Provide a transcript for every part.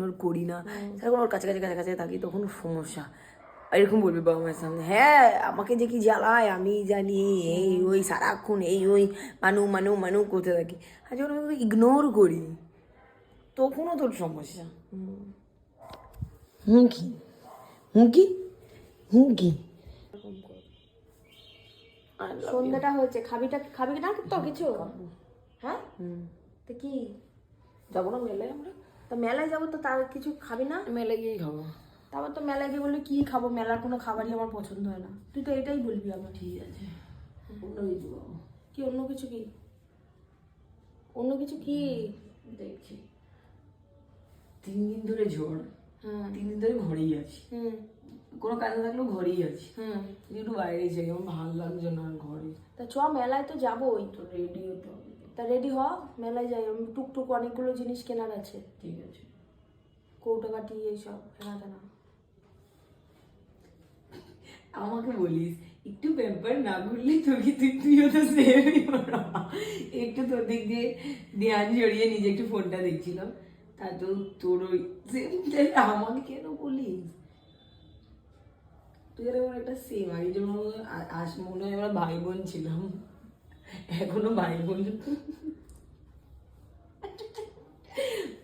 Ignore করি না, তারপর ওর কাছে কাছে কাছে কাছে থাকি, তখন সমস্যা। এরকম বলবি বাবা মায়ের সামনে, হ্যাঁ আমাকে যে কি জ্বালায় আমি জানি, এই ওই সারাক্ষণ এই ওই মানু মানু মানু করতে থাকি। আর যখন আমি ইগনোর করি তখনও তোর সমস্যা। হুমকি হুমকি হুমকি। সন্ধ্যাটা হয়েছে, খাবি না তো কিছু? হ্যাঁ তো কি যাবো না মেলায় আমরা? তা মেলায় যাবো তো তার কিছু খাবি না? মেলায় গিয়েই খাবো। তারপর তো মেলায় গিয়ে বলবি কি খাবো, মেলার কোনো খাবারই আমার পছন্দ হয় না, তুই তো এটাই বলবি আমার। ঠিক আছে, অন্য কিছু খাবো। কি অন্য কিছু? কি অন্য কিছু? কি দেখছি, 3 দিন ধরে ঝড়, হ্যাঁ 3 দিন ধরে ঘরেই আছি, হুম কোনো কাজে থাকলেও ঘরেই আছি। হুম একটু বাইরে যাই, আমার ভালো লাগছে না আর ঘরে। তা চ মেলায় তো যাবোই, তো রেডি হতে হবে। তা রেডি হ, মেলায় যাই। আমি টুকটুক অনেকগুলো জিনিস কেনার আছে, ঠিক আছে। কৌটো কাটি এইসব কেনা তেনা। আমাকে বলিস একটু প্যাম্পার না করলে তোকে, তুইও তো সেমই, একটু তোর দিক দিয়ে ধ্যান জড়িয়ে নিজে একটু ফোনটা দেখছিলাম, তা তো তোর ওই আমাকে কেন বলিস? তুই আর আমার একটা সেম, আগে যেমন মনে হয় আমরা ভাই বোন ছিলাম, এখনো ভাই বোন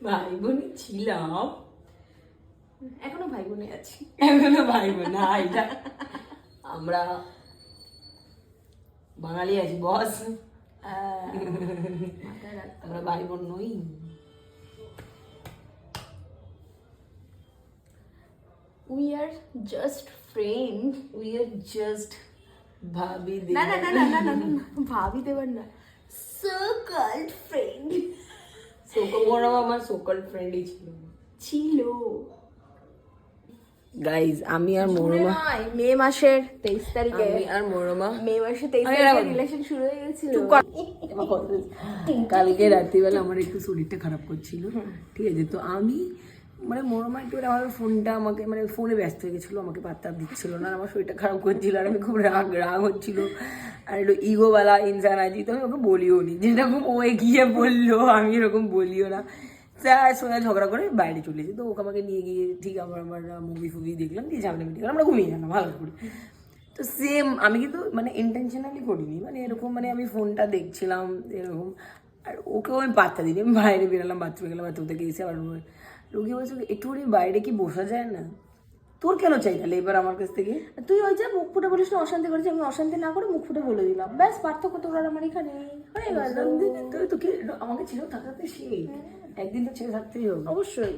ভাই বোনই ছিলাম, এখনো ভাই বোনে আছি। এখনো ভাই বোন না, এটা আমরা বাঙালি আছি বস, আমরা ভাই বোন নই। We are just friend. We are just ভাবি না না না না না না না, ভাবি দেবার না, সো কল্ড ফ্রেন্ড ওরা আমার সোকল ফ্রেন্ডই ছিল। ছিল। গাইজ আমি আর মনোরমা, মে মাসের 23 তারিখে, আমি আর মনোরমা মে মাসের 23 তারিখে রিলেশন শুরু হয়ে গেছিল। কালকে রাত্রিবেলা আমার একটু শরীরটা খারাপ করছিল, ঠিক আছে, তো আমি মানে মনোরমা একটু আমার ফোনটা আমাকে মানে ফোনে ব্যস্ত হয়ে গেছিলো, আমাকে পাত্তা দিচ্ছিল না, আমার শরীরটা খারাপ করছিল, আর আমি খুব রাগ হচ্ছিল, আর একটু ইগোওয়ালা ইনসান আছি, তো আমি ওকে বলিও নি, যেরকম ও এগিয়ে বললো আমি এরকম বলিও না, তার সঙ্গে ঝগড়া করে বাইরে চলে এসেছি। তো ওকে আমাকে নিয়ে গিয়ে ঠিক আমরা মুভি ফুভি দেখলাম, দিয়ে সামনে মিটিয়ে আমরা ঘুমিয়ে গেলাম ভালো করে। তো সেম আমি কিন্তু মানে ইন্টেনশনালি করিনি, মানে এরকম মানে আমি ফোনটা দেখছিলাম এরকম, আর ওকেও আমি পাত্তা দিইনি, আমি বাইরে বেরোলাম, বাথরুমে গেলাম, বাথরুম থেকে এসে আবার রুগী বলছিল একটু বাইরে কি বসা যায় না? তোর কেন চাই তাহলে এবার আমার কাছ থেকে? তুই ওই যে মুখ ফুটে বলিস না অশান্তি করেছি, আমি অশান্তি না করে মুখ ফুটে বলে দিলাম, ব্যাস পার্থক্য তোর আর আমার এখানে হয়ে গেল। তোকে আমাকে ছিল থাকাতে সেই একদিন তো ছেড়ে থাকতেই হবে অবশ্যই।